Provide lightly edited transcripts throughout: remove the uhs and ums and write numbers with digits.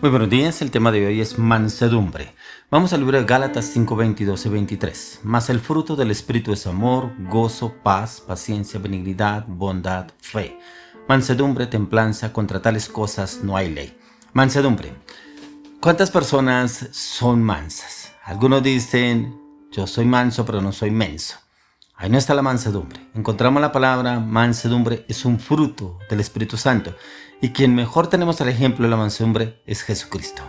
Muy buenos días, el tema de hoy es mansedumbre. Vamos al libro de Gálatas 5, 22 y 23. Mas el fruto del Espíritu es amor, gozo, paz, paciencia, benignidad, bondad, fe. Mansedumbre, templanza, contra tales cosas no hay ley. Mansedumbre. ¿Cuántas personas son mansas? Algunos dicen, yo soy manso pero no soy menso. Ahí no está la mansedumbre. Encontramos la palabra mansedumbre, es un fruto del Espíritu Santo. Y quien mejor tenemos el ejemplo de la mansedumbre es Jesucristo.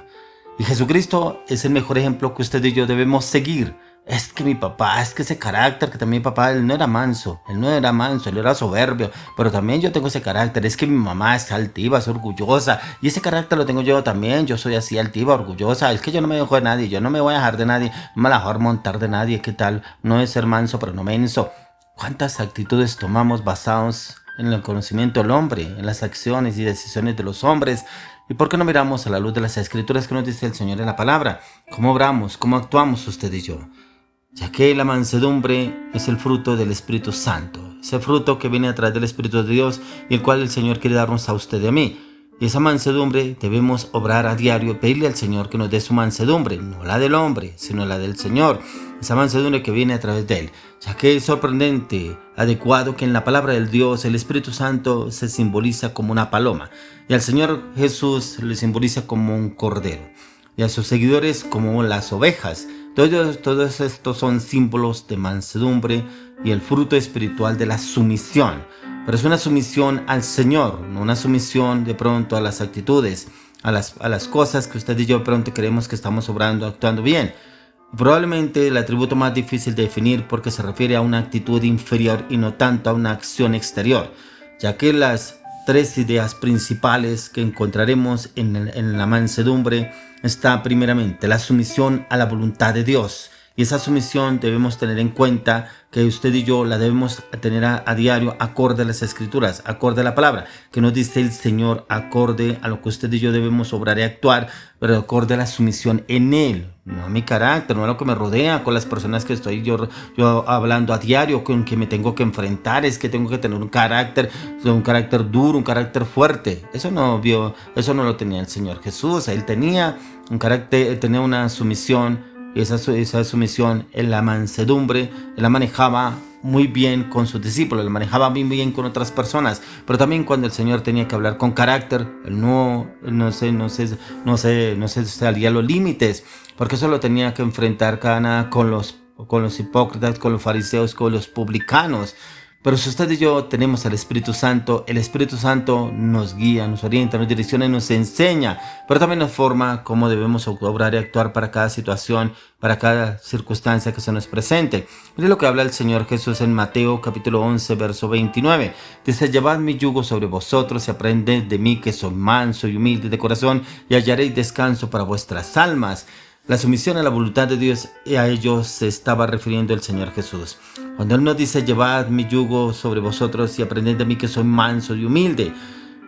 Y Jesucristo es el mejor ejemplo que usted y yo debemos seguir. Es que mi papá, es que ese carácter que también mi papá, él no era manso, él era soberbio, pero también yo tengo ese carácter. Es que mi mamá es altiva, es orgullosa, y ese carácter lo tengo yo también. Yo soy así, altiva, orgullosa. Es que yo no me dejo de nadie, yo no me voy a dejar de nadie, no me la dejo montar de nadie. ¿Qué tal? No es ser manso, pero no menso. ¿Cuántas actitudes tomamos basados en el conocimiento del hombre, en las acciones y decisiones de los hombres? ¿Y por qué no miramos a la luz de las escrituras que nos dice el Señor en la palabra? ¿Cómo obramos? ¿Cómo actuamos usted y yo? Ya que la mansedumbre es el fruto del Espíritu Santo, ese fruto que viene a través del Espíritu de Dios y el cual el Señor quiere darnos a usted y a mí. Y esa mansedumbre debemos obrar a diario, pedirle al Señor que nos dé su mansedumbre, no la del hombre, sino la del Señor. Esa mansedumbre que viene a través de Él. Ya que es sorprendente, adecuado que en la palabra del Dios el Espíritu Santo se simboliza como una paloma y al Señor Jesús le simboliza como un cordero y a sus seguidores como las ovejas. Todos estos son símbolos de mansedumbre y el fruto espiritual de la sumisión. Pero es una sumisión al Señor, no una sumisión de pronto a las actitudes, a las cosas que usted y yo de pronto creemos que estamos obrando, actuando bien. Probablemente el atributo más difícil de definir porque se refiere a una actitud inferior y no tanto a una acción exterior, ya que las tres ideas principales que encontraremos en la mansedumbre está primeramente la sumisión a la voluntad de Dios. Y esa sumisión debemos tener en cuenta que usted y yo la debemos tener a diario acorde a las escrituras, acorde a la palabra, que nos dice el Señor, acorde a lo que usted y yo debemos obrar y actuar, pero acorde a la sumisión en Él, no a mi carácter, no a lo que me rodea, con las personas que estoy yo hablando a diario, con que me tengo que enfrentar. Es que tengo que tener un carácter duro, un carácter fuerte. Eso no lo tenía el Señor Jesús. Él tenía un carácter, tenía una sumisión. Y esa sumisión en la mansedumbre, él la manejaba muy bien con sus discípulos, la manejaba muy bien con otras personas, pero también cuando el Señor tenía que hablar con carácter, él no se salía a los límites, porque eso lo tenía que enfrentar con los hipócritas, con los fariseos, con los publicanos. Pero si usted y yo tenemos al Espíritu Santo, el Espíritu Santo nos guía, nos orienta, nos direcciona y nos enseña, pero también nos forma cómo debemos obrar y actuar para cada situación, para cada circunstancia que se nos presente. Mire lo que habla el Señor Jesús en Mateo capítulo 11, verso 29. Dice, llevad mi yugo sobre vosotros y aprended de mí que soy manso y humilde de corazón y hallaréis descanso para vuestras almas. La sumisión a la voluntad de Dios, y a ellos se estaba refiriendo el Señor Jesús. Cuando Él nos dice, llevad mi yugo sobre vosotros y aprended de mí que soy manso y humilde.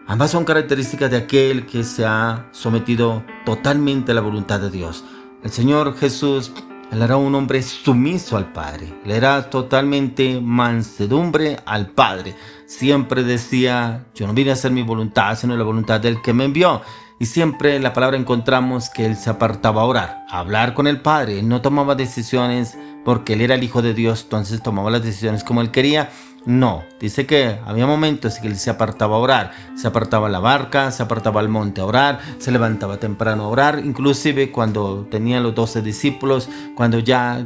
Ambas son características de aquel que se ha sometido totalmente a la voluntad de Dios. El Señor Jesús, Él era un hombre sumiso al Padre. Él era totalmente mansedumbre al Padre. Siempre decía, yo no vine a hacer mi voluntad, sino la voluntad del que me envió. Y siempre en la palabra encontramos que Él se apartaba a orar, a hablar con el Padre. Él no tomaba decisiones porque Él era el Hijo de Dios, entonces tomaba las decisiones como Él quería. No, dice que había momentos en que Él se apartaba a orar. Se apartaba a la barca, se apartaba al monte a orar, se levantaba temprano a orar. Inclusive cuando tenía los 12 discípulos, cuando ya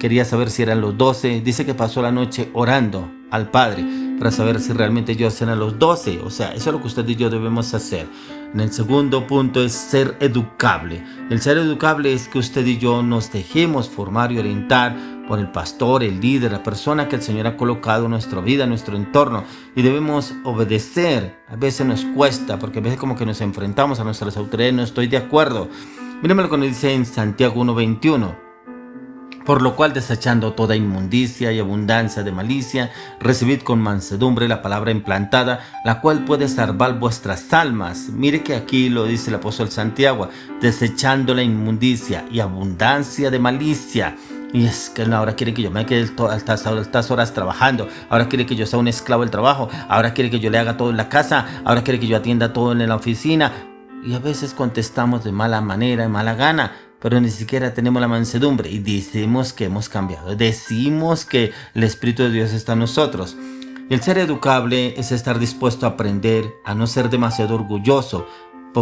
quería saber si eran los 12, dice que pasó la noche orando al Padre para saber si realmente ellos eran los 12. O sea, eso es lo que usted y yo debemos hacer. En el segundo punto es ser educable. El ser educable es que usted y yo nos dejemos formar y orientar por el pastor, el líder, la persona que el Señor ha colocado en nuestra vida, en nuestro entorno, y debemos obedecer. A veces nos cuesta, porque a veces como que nos enfrentamos a nuestras autoridades, no estoy de acuerdo. Mírenme lo que nos dice en Santiago 1:21. Por lo cual, desechando toda inmundicia y abundancia de malicia, recibid con mansedumbre la palabra implantada, la cual puede salvar vuestras almas. Mire que aquí lo dice el apóstol Santiago, desechando la inmundicia y abundancia de malicia. Y es que ahora quiere que yo me quede altas horas trabajando. Ahora quiere que yo sea un esclavo del trabajo. Ahora quiere que yo le haga todo en la casa. Ahora quiere que yo atienda todo en la oficina. y a veces contestamos de mala manera, de mala gana, pero ni siquiera tenemos la mansedumbre y decimos que hemos cambiado, decimos que el Espíritu de Dios está en nosotros. Y el ser educable es estar dispuesto a aprender, a no ser demasiado orgulloso,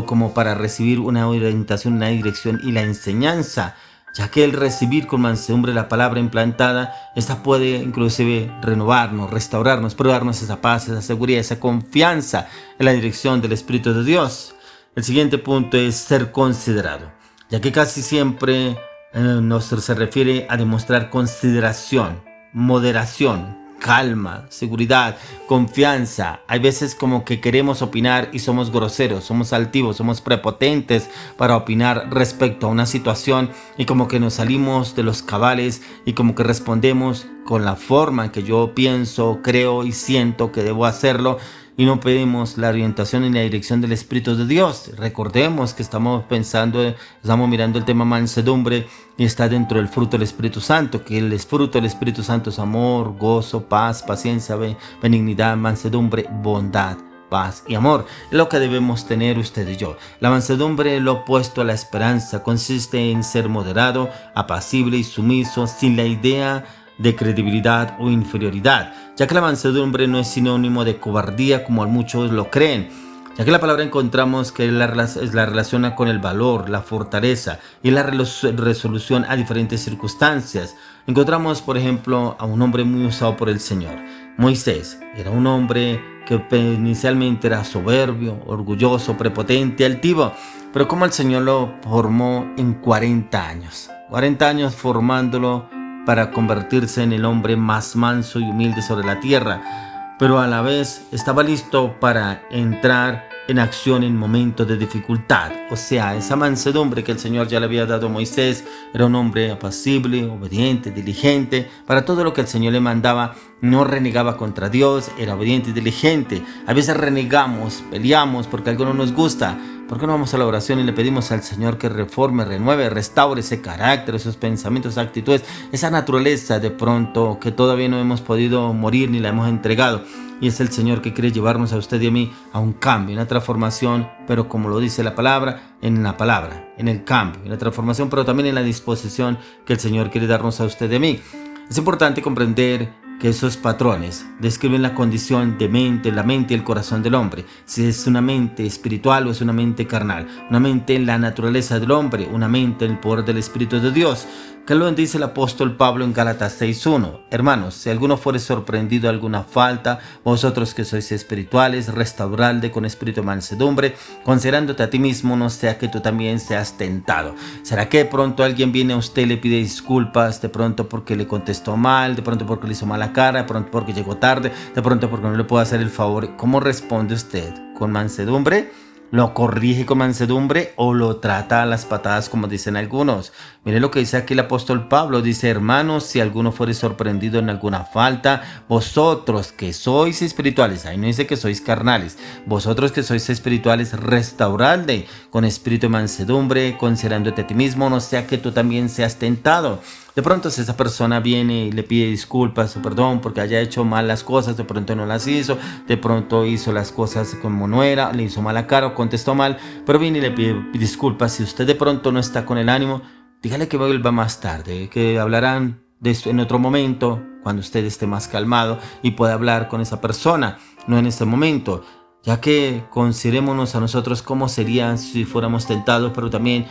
como para recibir una orientación, una dirección y la enseñanza, ya que el recibir con mansedumbre la palabra implantada, esta puede inclusive renovarnos, restaurarnos, probarnos esa paz, esa seguridad, esa confianza en la dirección del Espíritu de Dios. El siguiente punto es ser considerado, ya que casi siempre se refiere a demostrar consideración, moderación, calma, seguridad, confianza. Hay veces como que queremos opinar y somos groseros, somos altivos, somos prepotentes para opinar respecto a una situación y como que nos salimos de los cabales y como que respondemos con la forma en que yo pienso, creo y siento que debo hacerlo, y no pedimos la orientación y la dirección del Espíritu de Dios. Recordemos que estamos mirando el tema mansedumbre y está dentro del fruto del Espíritu Santo, que el fruto del Espíritu Santo es amor, gozo, paz, paciencia, benignidad, mansedumbre, bondad, paz y amor. Es lo que debemos tener usted y yo. La mansedumbre, lo opuesto a la esperanza, consiste en ser moderado, apacible y sumiso, sin la idea de credibilidad o inferioridad, ya que la mansedumbre no es sinónimo de cobardía como muchos lo creen, ya que la palabra encontramos que la relaciona con el valor, la fortaleza y la resolución a diferentes circunstancias. Encontramos, por ejemplo, a un hombre muy usado por el Señor. Moisés era un hombre que inicialmente era soberbio, orgulloso, prepotente, altivo, pero como el Señor lo formó en 40 años, 40 años formándolo para convertirse en el hombre más manso y humilde sobre la tierra, pero a la vez estaba listo para entrar en acción en momentos de dificultad. O sea, esa mansedumbre que el Señor ya le había dado a Moisés, era un hombre apacible, obediente, diligente, para todo lo que el Señor le mandaba, no renegaba contra Dios, era obediente y diligente. A veces renegamos, peleamos porque algo no nos gusta. ¿Por qué no vamos a la oración y le pedimos al Señor que reforme, renueve, restaure ese carácter, esos pensamientos, actitudes, esa naturaleza de pronto que todavía no hemos podido morir ni la hemos entregado? Y es el Señor que quiere llevarnos a usted y a mí a un cambio, una transformación, pero como lo dice la palabra, en el cambio, en la transformación, pero también en la disposición que el Señor quiere darnos a usted y a mí. Es importante comprender que esos patrones describen la condición de mente, la mente y el corazón del hombre. Si es una mente espiritual o es una mente carnal, una mente en la naturaleza del hombre, una mente en el poder del Espíritu de Dios. ¿Qué lo dice el apóstol Pablo en Gálatas 6:1? Hermanos, si alguno fuere sorprendido de alguna falta, vosotros que sois espirituales, restauradle con espíritu de mansedumbre, considerándote a ti mismo, no sea que tú también seas tentado. ¿Será que de pronto alguien viene a usted y le pide disculpas, de pronto porque le contestó mal, de pronto porque le hizo mala cara, de pronto porque llegó tarde, de pronto porque no le puedo hacer el favor? ¿Cómo responde usted? ¿Con mansedumbre? ¿Lo corrige con mansedumbre o lo trata a las patadas como dicen algunos? Mire lo que dice aquí el apóstol Pablo. Dice: hermanos, si alguno fuere sorprendido en alguna falta, vosotros que sois espirituales, ahí no dice que sois carnales, vosotros que sois espirituales, restauradle con espíritu de mansedumbre, considerándote a ti mismo, no sea que tú también seas tentado. De pronto si esa persona viene y le pide disculpas o perdón porque haya hecho mal las cosas, de pronto no las hizo, de pronto hizo las cosas como no era, le hizo mala cara o contestó mal, pero viene y le pide disculpas. Si usted de pronto no está con el ánimo, dígale que vuelva más tarde, que hablarán de esto en otro momento, cuando usted esté más calmado y pueda hablar con esa persona, no en este momento. Ya que considerémonos a nosotros cómo sería si fuéramos tentados, pero también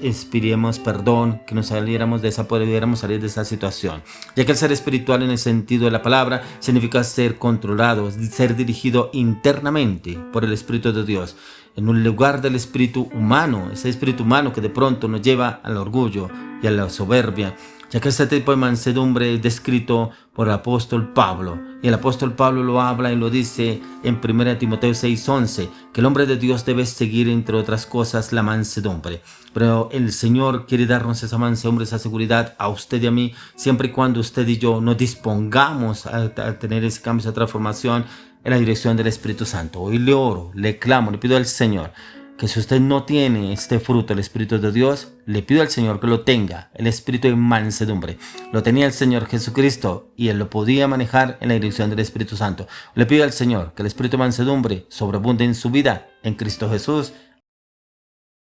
expiremos perdón, que nos saliéramos de esa, pudiéramos salir de esa situación. Ya que el ser espiritual en el sentido de la palabra significa ser controlado, ser dirigido internamente por el Espíritu de Dios, en un lugar del espíritu humano, ese espíritu humano que de pronto nos lleva al orgullo y a la soberbia. Ya que este tipo de mansedumbre es descrito por el apóstol Pablo, y el apóstol Pablo lo habla y lo dice en 1 Timoteo 6:11, que el hombre de Dios debe seguir, entre otras cosas, la mansedumbre. Pero el Señor quiere darnos esa mansedumbre, esa seguridad a usted y a mí, siempre y cuando usted y yo nos dispongamos a tener ese cambio, esa transformación en la dirección del Espíritu Santo. Hoy le oro, le clamo, le pido al Señor que si usted no tiene este fruto, el Espíritu de Dios, le pido al Señor que lo tenga, el espíritu de mansedumbre. Lo tenía el Señor Jesucristo y Él lo podía manejar en la dirección del Espíritu Santo. Le pido al Señor que el espíritu de mansedumbre sobreabunde en su vida, en Cristo Jesús.